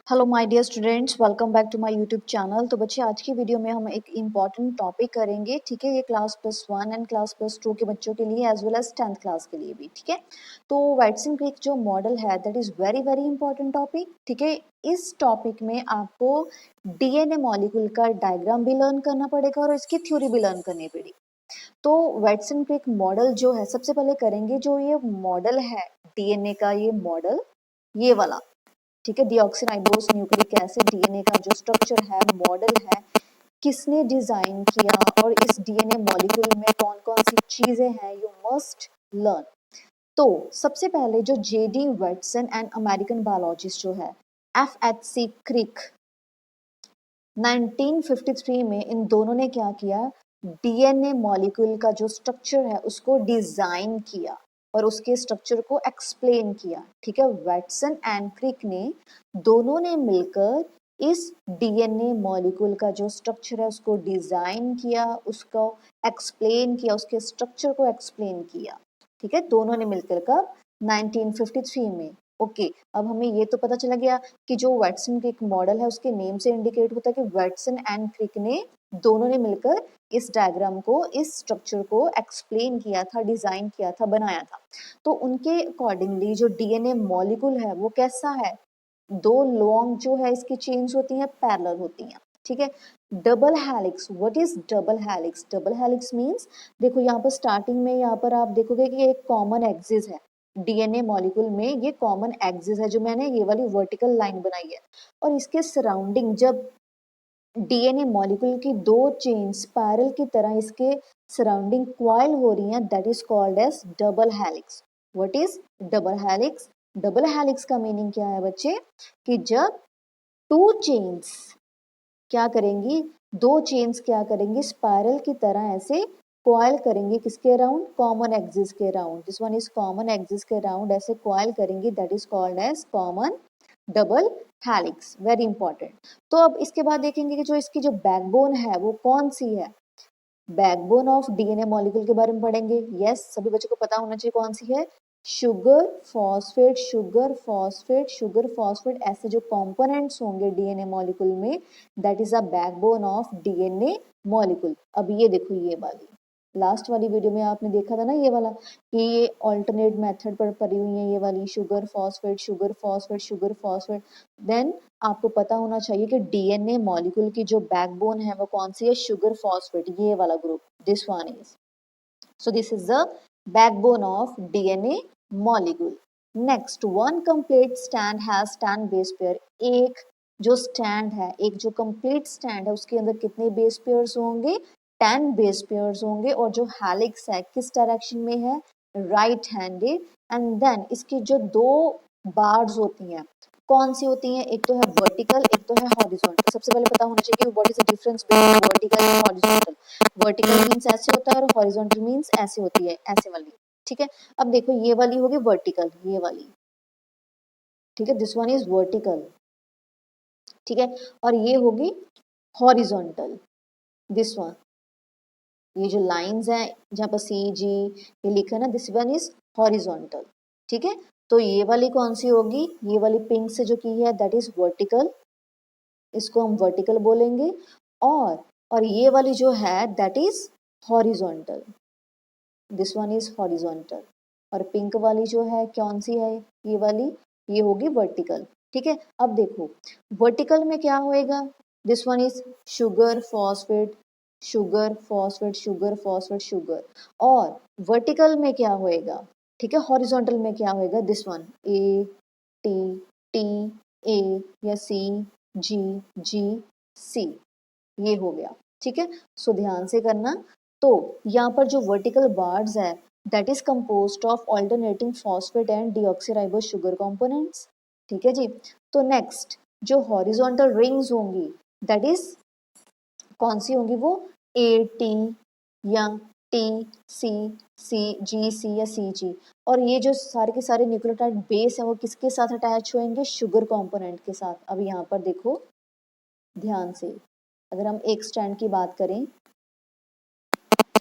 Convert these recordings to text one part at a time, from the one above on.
Hello my dear students, welcome back to my YouTube channel. तो बच्चे, आज की वीडियो में हम एक इम्पॉर्टेंट टॉपिक करेंगे। ठीक है, ये क्लास +1 एंड क्लास +2 के बच्चों के लिए as well as 10th class के लिए भी। ठीक है, तो वैटसन क्रिक जो मॉडल है that is very very important topic. ठीक है, इस टॉपिक में आपको डीएनए मॉलिक्यूल का डायग्राम भी लर्न करना पड़ेगा और इसकी थ्योरी भी लर्न करनी पड़ेगी। तो वैटसन क्रिक मॉडल जो है, सबसे पहले करेंगे जो ये मॉडल है डीएनए का, ये मॉडल ये वाला। ठीक है, डीऑक्सीराइबोस न्यूक्लिक एसिड डीएनए का जो स्ट्रक्चर है, मॉडल है, किसने डिजाइन किया और इस डीएनए मॉलिक्यूल में कौन कौन सी चीजें हैं, यू मस्ट लर्न। तो सबसे पहले जो जेडी वेटसन एंड अमेरिकन बायोलॉजिस्ट जो है एफएचसी क्रिक, 1953 में इन दोनों ने क्या किया, डीएनए मॉलिक्यूल का जो स्ट्रक्चर है उसको डिजाइन किया और उसके स्ट्रक्चर को एक्सप्लेन किया। ठीक है, वैटसन एंड क्रिक ने दोनों ने मिलकर इस डीएनए मॉलिक्यूल का जो स्ट्रक्चर है उसको डिजाइन किया, उसको एक्सप्लेन किया, उसके स्ट्रक्चर को एक्सप्लेन किया। ठीक है, दोनों ने मिलकर कब, 1953 में। ओके, अब हमें ये तो पता चला गया कि जो वैटसन क्रिक मॉडल है उसके नेम से इंडिकेट होता है कि वैटसन एंड क्रिक ने दोनों ने मिलकर इस डायग्राम को, इस स्ट्रक्चर को एक्सप्लेन किया था, डिजाइन किया था, बनाया था। तो उनके अकॉर्डिंगली जो डीएनए मॉलिक्यूल है वो कैसा है, दो लॉन्ग जो है इसकी चेन्स होती हैं, पैरेलल होती हैं। ठीक है, double helix, what is double helix? Double helix means, देखो यहाँ पर स्टार्टिंग में यहाँ पर आप देखोगे कि एक कॉमन एक्सिस है डीएनए मॉलिक्यूल में, ये कॉमन एक्सिस है जो मैंने ये वाली वर्टिकल लाइन बनाई है, और इसके सराउंडिंग जब डीएनए मॉलिक्यूल की दो चेन स्पाइरल की तरह इसके सराउंडिंग क्वाइल हो रही हैं, that is called as double helix. What is double helix? Double helix का मीनिंग क्या है बच्चे, कि जब टू चेन्स क्या करेंगी, दो चेन्स क्या करेंगी, स्पाइरल की तरह ऐसे कॉइल करेंगे, किसके अराउंड, कॉमन एक्सिस के around. This one is common axis के अराउंड ऐसे कॉइल करेंगी, that is called as common double helix. Very important. तो अब इसके बाद देखेंगे कि जो इसकी जो बैकबोन है वो कौन सी है। बैकबोन ऑफ डीएनए मॉलिक्यूल के बारे में पढ़ेंगे। यस, सभी बच्चों को पता होना चाहिए कौन सी है, sugar phosphate, sugar phosphate, sugar phosphate, ऐसे जो कंपोनेंट्स होंगे डीएनए मॉलिक्यूल में, that is a backbone of DNA molecule. अब ये देखो, ये वाली लास्ट वाली वीडियो में आपने देखा था ना, ये वाला कि ये ऑल्टरनेट मेथड पर पड़ी हुई है, ये वाली sugar phosphate, sugar phosphate, sugar phosphate. Then आपको पता होना चाहिए कि डीएनए मॉलिक्यूल की जो बैकबोन है वो कौन सी है, शुगर फॉस्फेट, ये वाला group, this one is. So this is the backbone of DNA molecule. Next, one complete strand has 10 base pair. एक जो स्टैंड है, एक जो कंप्लीट स्टैंड है, उसके अंदर कितने बेस पेयर्स होंगे, 10 बेस पेयर्स होंगे। और जो हेलिक्स है किस डायरेक्शन में है, राइट हैंडेड। एंड देन इसकी जो दो बार्स होती हैं कौन सी होती हैं, एक तो है वर्टिकल, एक तो है हॉरिजॉन्टल। सबसे पहले पता होना चाहिए कि what is the difference between vertical and horizontal. Vertical means ऐसे होता है और हॉरिजॉन्टल मीन्स ऐसे होती है, ऐसे वाली। ठीक है, अब देखो ये वाली होगी वर्टिकल, ये वाली। ठीक है, दिस वन इज वर्टिकल। ठीक है, और ये होगी हॉरिजॉन्टल, दिस वन। ये जो लाइंस हैं जहाँ पर सी जी ये लिखा है ना, दिस वन इज हॉरिजॉन्टल। ठीक है, तो ये वाली कौन सी होगी, ये वाली पिंक से जो की है दैट इज वर्टिकल, इसको हम वर्टिकल बोलेंगे। और ये वाली जो है that is horizontal, this one is horizontal. और पिंक वाली जो है कौन सी है, ये वाली, ये होगी वर्टिकल। ठीक है, अब देखो वर्टिकल में क्या होएगा, this one is sugar phosphate, sugar phosphate, sugar phosphate, sugar. और वर्टिकल में क्या होएगा, ठीक है, हॉरिजॉन्टल में क्या होएगा, this one A T, T A, या सी जी, जी सी, ये हो गया। ठीक है, सो ध्यान से करना। तो यहाँ पर जो वर्टिकल बार्स है that is composed of alternating phosphate and deoxyribose sugar components. ठीक है जी। तो नेक्स्ट जो हॉरिजॉन्टल रिंग्स होंगी दैट इज कौन सी होंगी, वो ए टी या टी सी, सी जी सी या सी जी। और ये जो सारे के सारे न्यूक्लियोटाइड बेस है वो किसके साथ अटैच होंगे, शुगर कंपोनेंट के साथ। अब यहाँ पर देखो ध्यान से, अगर हम एक स्ट्रैंड की बात करें,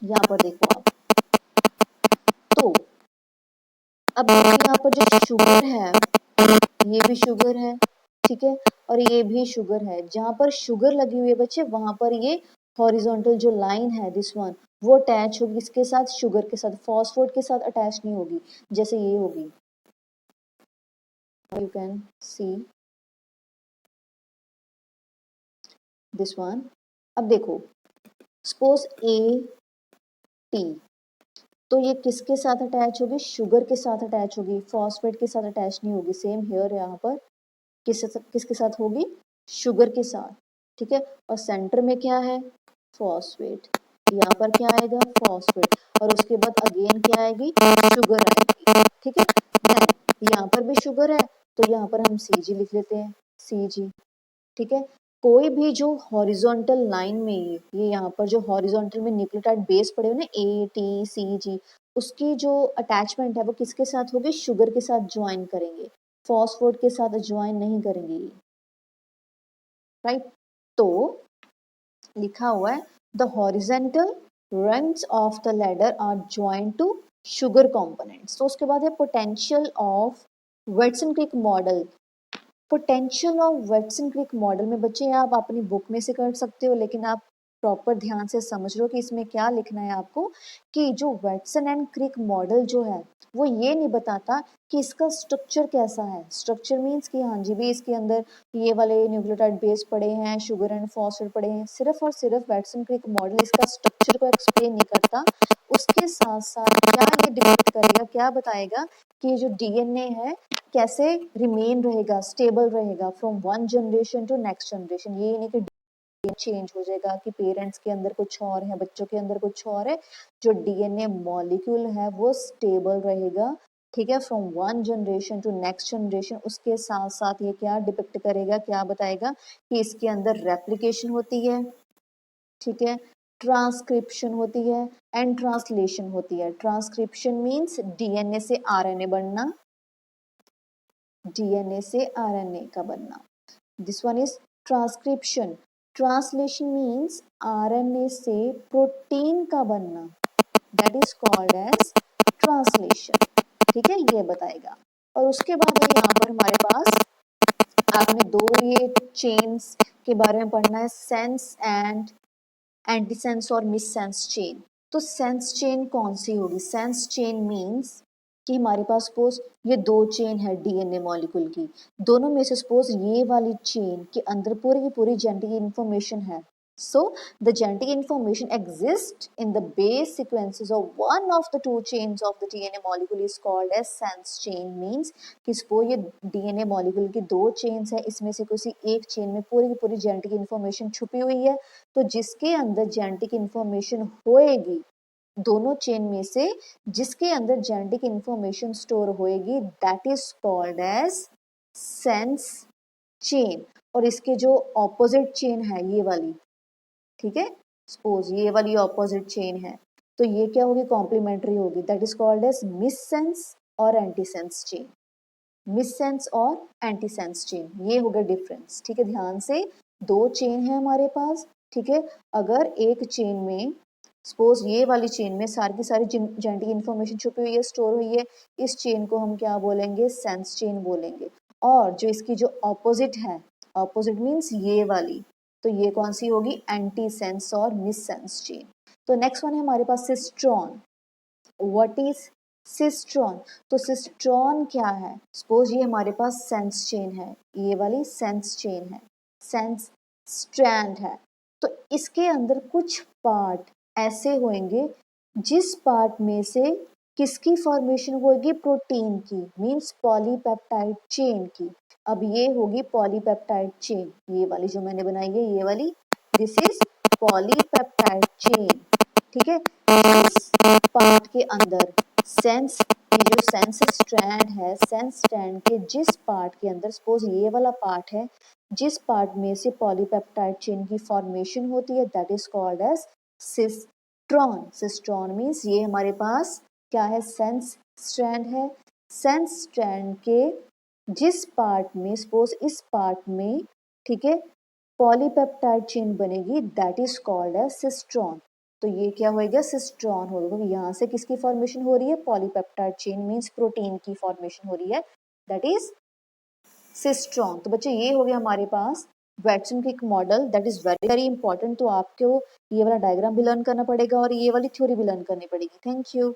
यहाँ पर देखो आप, तो अब देखो यहाँ पर जो शुगर है ये भी शुगर है, ठीक है, और ये भी शुगर है। जहां पर शुगर लगी हुई है बच्चे, वहां पर ये हॉरिजॉन्टल जो लाइन है दिस वन, वो अटैच होगी इसके साथ, शुगर के साथ, फॉस्फेट के साथ अटैच नहीं होगी, जैसे ये होगी। You can see this one. अब देखो, सपोज ए टी, तो ये किसके साथ अटैच होगी, शुगर के साथ अटैच होगी, फॉस्फेट के साथ अटैच नहीं होगी। सेम हेयर यहाँ पर किसके साथ होगी, शुगर के साथ, ठीक है। और सेंटर में क्या है, फॉस्फेट, यहाँ पर क्या आएगा, फॉस्फेट, और उसके बाद अगेन क्या आएगी, शुगर आएगी, ठीक है। देन यहाँ पर भी शुगर है, तो यहाँ पर हम सी जी लिख लेते हैं, सी जी, ठीक है। कोई भी जो हॉरिजॉन्टल लाइन में ये यहाँ पर जो हॉरिजॉन्टल में न्यूक्लियोटाइड बेस पड़े हुए ना, ए टी सी जी, उसकी जो अटैचमेंट है वो किसके साथ होगी, शुगर के साथ ज्वाइन करेंगे, फॉस्फेट के साथ ज्वाइन नहीं करेंगे, राइट। तो लिखा हुआ है the horizontal rungs of the ladder are joint to sugar components. तो उसके बाद है potential of Watson Crick model. Potential of Watson Crick model में बच्चे आप अपनी बुक में से कर सकते हो, लेकिन आप प्रॉपर ध्यान से समझ लो कि इसमें क्या लिखना है आपको, कि जो वेटसन एंड क्रिक मॉडल जो है वो ये नहीं बताता कि इसका स्ट्रक्चर कैसा है। स्ट्रक्चर मीन्स कि हाँ जी भी इसके अंदर ये वाले न्यूक्लियोटाइड बेस पड़े हैं, शुगर एंड फॉस्फेट पड़े हैं, सिर्फ और सिर्फ वेटसन क्रिक मॉडल इसका स्ट्रक्चर को एक्सप्लेन नहीं करता। उसके साथ साथ क्या ये डिपेक्ट करेगा, क्या बताएगा कि ये जो डीएनए है कैसे रिमेन रहेगा, स्टेबल रहेगा from one generation to next generation. ये नहीं कि चेंज हो जाएगा कि पेरेंट्स के अंदर कुछ और है, बच्चों के अंदर कुछ और है। जो डीएनए मॉलिक्यूल है वो स्टेबल रहेगा, ठीक है, from one generation to next generation. उसके साथ साथ ये क्या डिपिक्ट करेगा, क्या बताएगा कि इसके अंदर रेप्लिकेशन होती है, ठीक है, ट्रांसक्रिप्शन होती है एंड ट्रांसलेशन होती है। ट्रांसक्रिप्शन मीन्स डीएनए से आरएनए बनना, डीएनए से आरएनए का बनना। This one is transcription. Translation means RNA से प्रोटीन का बनना, that is called as translation, ठीक है, ये बताएगा। और उसके बाद है यहाँ पर हमारे पास आपने दो ये चेन्स के बारे में पढ़ना है, सेंस एंड एंटीसेंस और मिससेंस चेन। तो सेंस चेन कौन सी होगी, सेंस चेन मीन्स कि हमारे पास सपोज ये दो चेन है डीएनए मॉलिक्यूल की, दोनों में से सपोज ये वाली चेन के अंदर पूरी की पूरी जेनेटिक इंफॉर्मेशन है। So the genetic information exists in the base sequences of one of the two chains of the DNA molecule is called as sense chain। means कि suppose ये DNA molecule की दो chains है, इसमें से किसी एक chain में पूरी की पूरी genetic information छुपी हुई है, तो जिसके अंदर genetic information होएगी, दोनों चेन में से जिसके अंदर जेनेटिक इंफॉर्मेशन स्टोर होएगी, that is called as sense chain. और इसके जो ऑपोजिट चेन है ये वाली, ठीक है, सपोज ये वाली ऑपोजिट चेन है, तो ये क्या होगी, कॉम्प्लीमेंट्री होगी, that is called as miss sense और antisense chain. Miss sense और एंटी सेंस चेन, ये हो गया डिफरेंस, ठीक है। ध्यान से, दो चेन है हमारे पास, ठीक है। अगर एक चेन में सपोज ये वाली चेन में सारी की सारी जेनेटिक इंफॉर्मेशन छुपी हुई है, स्टोर हुई है, इस चेन को हम क्या बोलेंगे, सेंस चेन बोलेंगे। और जो इसकी जो ऑपोजिट है, ऑपोजिट मीन्स ये वाली, तो ये कौन सी होगी, एंटी सेंस और मिस सेंस चेन। तो नेक्स्ट वन है हमारे पास सिस्ट्रॉन। व्हाट इज सिस्ट्रॉन, तो सिस्ट्रॉन क्या है, सपोज ये हमारे पास सेंस चेन है, ये वाली सेंस चेन है, सेंस स्ट्रैंड है, तो इसके अंदर कुछ पार्ट ऐसे होंगे जिस पार्ट में से किसकी फॉर्मेशन होगी, प्रोटीन की, मींस पॉलीपेप्टाइड चेन की। अब ये होगी पॉलीपेप्टाइड चेन, ये वाली जो मैंने बनाई है ये वाली, दिस इज पॉलीपेप्टाइड चेन, ठीक है। इस पार्ट के अंदर सेंस की जो सेंस स्ट्रैंड है, सेंस स्ट्रैंड के जिस पार्ट के अंदर सपोज ये वाला पार्ट है, जिस पार्ट में से पॉलीपेप्टाइड चेन की फॉर्मेशन होती है, that is called as cistron. Cistron means ये हमारे पास क्या है, सेंस स्ट्रैंड है, सेंस स्ट्रैंड के जिस पार्ट में सपोज इस पार्ट में, ठीक है, पॉलीपेप्टाइड चेन बनेगी, that is called as cistron. तो ये क्या होएगा, सिस्ट्रॉन होगा। यहाँ से किसकी फॉर्मेशन हो रही है, पॉलीपेप्टाइड चेन मींस प्रोटीन की फॉर्मेशन हो रही है, दैट इज से स्ट्रॉन्ग। तो बच्चे ये हो गया हमारे पास Watson Crick model, that is very very important. तो आपको ये वाला डायग्राम भी लर्न करना पड़ेगा और ये वाली थ्योरी भी लर्न करनी पड़ेगी। Thank you.